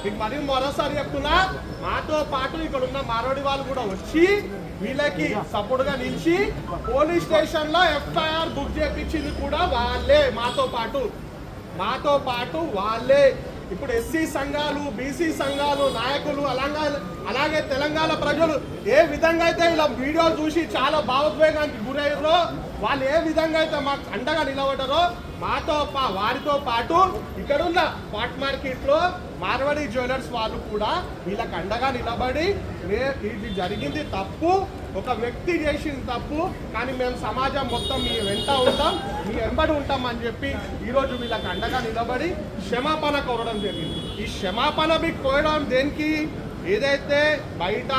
మీకు మరి మరోసారి చెప్తున్నా, మాతో పాటు ఇక్కడ ఉన్న మారోడి వాళ్ళు కూడా వచ్చి వీళ్ళకి సపోర్ట్ గా నిలిచి పోలీస్ స్టేషన్ లో ఎఫ్ఐఆర్ బుక్ చేయించింది కూడా వాళ్ళే. మాతో పాటు వాళ్ళే. ఇప్పుడు ఎస్సీ సంఘాలు, బీసీ సంఘాలు నాయకులు, అలాగే తెలంగాణ ప్రజలు ఏ విధంగా అయితే ఇలా వీడియో చూసి చాలా భావోద్వేగానికి గురయ్యారో, వాళ్ళు ఏ విధంగా అయితే మాకు అండగా నిలబడ్డారో, వారితో పాటు ఇక్కడున్న స్పాట్ మార్కెట్ లో మార్వాడి జ్యువెలర్స్ వాళ్ళు కూడా వీళ్ళకి అండగా నిలబడి, ఇది జరిగింది తప్పు, ఒక వ్యక్తి చేసింది తప్పు, కానీ మేము సమాజం మొత్తం మీ వెంట ఉంటాం, మీ వెంబడి ఉంటాం అని చెప్పి ఈరోజు వీళ్ళకి అండగా నిలబడి క్షమాపణ కోరడం జరిగింది. ఈ క్షమాపణ మీకు కోరడం దేనికి? ఏదైతే బయట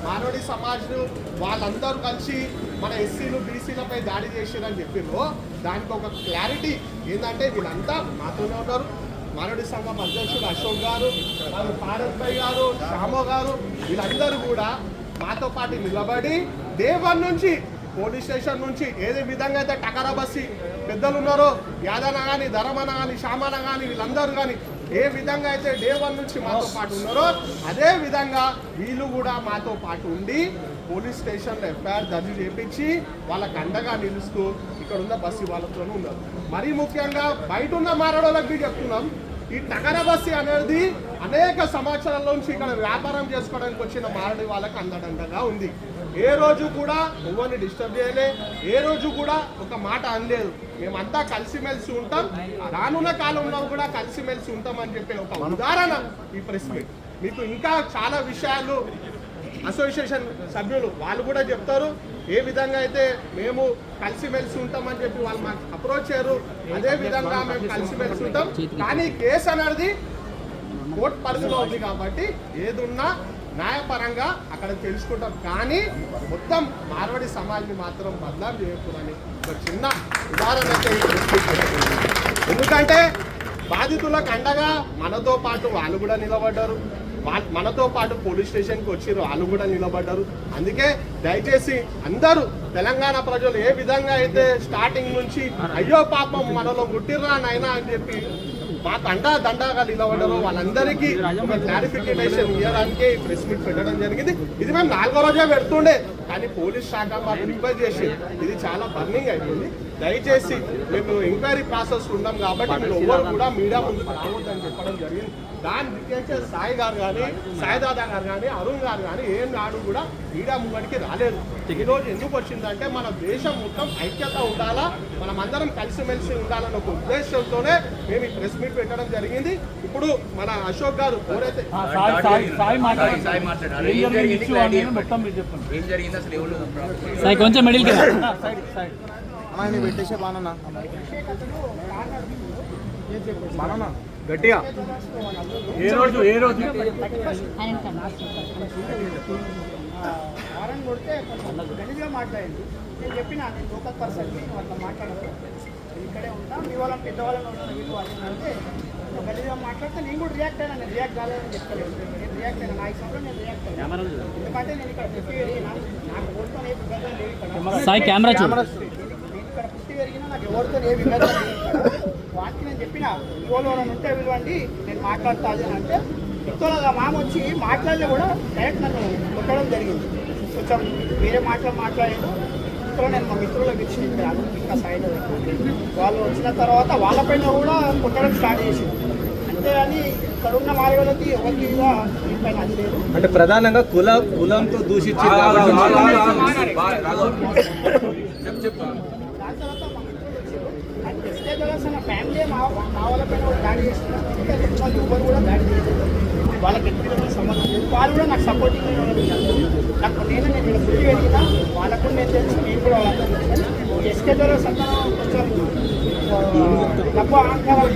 మానవుడి సమాజం వాళ్ళందరూ కలిసి మన ఎస్సీలు బీసీలపై దాడి చేసారని చెప్పిర్రో, దానికి ఒక క్లారిటీ ఏంటంటే వీళ్ళంతా మాతోనే ఉన్నారు. మానవుడి సంఘం అధ్యక్షుడు అశోక్ గారు, పారత్ భాయ్ గారు, శ్యామో గారు, వీళ్ళందరూ కూడా మాతో పాటు నిలబడి డే 1 నుంచి పోలీస్ స్టేషన్ నుంచి ఏదే విధంగా అయితే టకరా బస్సి పెద్దలు ఉన్నారో, యాదన కానీ, ధరమన కానీ, శ్యామన కానీ, వీళ్ళందరూ కానీ ఏ విధంగా అయితే డే 1 నుంచి మాతో పాటు ఉన్నారో, అదే విధంగా వీళ్ళు కూడా మాతో పాటు ఉండి పోలీస్ స్టేషన్లో ఎఫ్ఐఆర్ దర్జీ చేయించి వాళ్ళకి అండగా నిలుస్తూ ఇక్కడ ఉన్న బస్సు వాళ్ళతోనే ఉన్నారు. మరీ ముఖ్యంగా బయట ఉన్న మారడోళ్ళకి చెప్తున్నాం, ఈ టకరా బస్సి అనేది అనేక సంవత్సరాల నుంచి ఇక్కడ వ్యాపారం చేసుకోవడానికి వచ్చిన మారడి వాళ్ళకి అండగా ఉంది. ఏ రోజు కూడా ఎవరిని డిస్టర్బ్ చేయలే, ఏ రోజు కూడా ఒక మాట అనలేదు. మేమంతా కలిసిమెలిసి ఉంటాం, రానున్న కాలంలో కూడా కలిసిమెలిసి ఉంటామని చెప్పే ఒక ఉదాహరణ ఈ ప్రెస్ మీట్. మీకు ఇంకా చాలా విషయాలు అసోసియేషన్ సభ్యులు వాళ్ళు కూడా చెప్తారు, ఏ విధంగా అయితే మేము కలిసిమెలిసి ఉంటామని చెప్పి వాళ్ళు మాకు అప్రోచ్ అయ్యారు, అదే విధంగా మేము కలిసిమెలిసి ఉంటాం. కానీ కేసు అనేది కోర్టు పరిధిలో ఉంది కాబట్టి ఏదున్నా న్యాయపరంగా అక్కడ తెలుసుకుంటాం. కానీ మొత్తం మార్వాడి సమాజ్ని మాత్రం బదనాం చేయకూడదని ఒక చిన్న ఉదాహరణ అయితే ఎందుకంటే బాధితులకు అండగా మనతో పాటు వాళ్ళు కూడా నిలబడ్డారు, మనతో పాటు పోలీస్ స్టేషన్కి వచ్చిర్రు, వాళ్ళు కూడా నిలబడ్డారు. అందుకే దయచేసి అందరూ తెలంగాణ ప్రజలు ఏ విధంగా అయితే స్టార్టింగ్ నుంచి అయ్యో పాపం మనలో గుట్టిర్రా నైనా అని చెప్పి మాకు దండగా నిలబడ్డారో వాళ్ళందరికీ ఒక క్లారిఫికేషన్ ఇవ్వడానికే ఈ ప్రెస్ మీట్ పెట్టడం జరిగింది. ఇది మేము 4వ రోజే పెడుతుండే, కానీ పోలీస్ శాఖ మాకు రిక్వెస్ట్ చేసి ఇది చాలా బర్నింగ్ అయిపోయింది, దయచేసి మేము ఎంక్వైరీ ప్రాసెస్ ఉన్నాం కాబట్టి మీరు ఎవరు కూడా మీడియా ముందుకు రావద్దని చెప్పడం జరిగింది. దాని దిక్కే సాయి గారు కానీ, సాయిదాదా గారు కానీ, అరుణ్ గారు కానీ ఏం నాడు కూడా మీడియా ముంగడికి రాలేదు. ఈరోజు ఎందుకు వచ్చిందంటే మన దేశం మొత్తం ఐక్యత ఉండాలా, మనమందరం కలిసిమెలిసి ఉండాలన్న ఒక ఉద్దేశంతోనే మేము ఈ ప్రెస్ మీట్ పెట్టడం జరిగింది. ఇప్పుడు మన అశోక్ గారు ఎవరైతే కొంచెం మిడిల్ పెట్టేసే బానన్నా గట్టిగా ఏ రోజు వారం కొడితే గలీజ్గా మాట్లాడింది. నేను చెప్పిన నేను లోకల్ పర్సన్ అట్లా మాట్లాడదు, ఇక్కడే ఉంటా, మీ వాళ్ళని పెద్దవాళ్ళని ఉంటాను వీళ్ళు వాళ్ళు అంటే గలీజ్గా మాట్లాడితే నేను కూడా రియాక్ట్ అయినా. నేను రియాక్ట్ కాలేదని చెప్తలేదు, నేను రియాక్ట్ అయినా. నా ఇష్టంలో నేను రియాక్ట్ అయినా. ఎందుకంటే నేను ఇక్కడ పుట్టి పెరిగినా, నాకు ఎవరితో ఏ విభేదం లేదు. నేను ఇక్కడ పుట్టి పెరిగినా నాకు ఎవరితో ఏ విభేదం లేదు. వాటికి నేను చెప్పిన ఇంకోళ్ళు ఎవరైనా ఉంటే పిలవండి నేను మాట్లాడతా అని అంటే ఇంట్లో మామ వచ్చి మాట్లాడితే కూడా డైరెక్ట్ నన్ను కొట్టడం జరిగింది. కొంచెం వేరే మాట్లాడాడు. ఇంట్లో నేను మా మిత్రులకు ఇచ్చి ఇంకా సైడ్ వాళ్ళు వచ్చిన తర్వాత వాళ్ళపైన కూడా కొట్టడం స్టార్ట్ చేసింది. అంతేగాని ఇక్కడ ఉన్న మారేవాళ్ళకి ఎవరికి కూడా దీనిపైన అది లేదు. అంటే ప్రధానంగా కులంతో దూషించి దాని తర్వాత మా మిత్రులు వచ్చారు. అండ్ ఎస్టే అన్న ఫ్యామిలీ మా వాళ్ళపైన కూడా దాడి చేస్తున్నారు. ఎవరు కూడా దాడి చేస్తారు, వాళ్ళకి వ్యక్తిగత సంబంధం లేదు. వాళ్ళు కూడా నాకు సపోర్టింగ్ నాకు నేను ఇక్కడ పుట్టి వెళ్ళినా వాళ్ళకు నేను తెలుసు, నేను కూడా వాళ్ళందరూ తెలుసు. ఎస్కే ద్వారా సంతానం కొంచెం డబ్బు ఆంకారాలు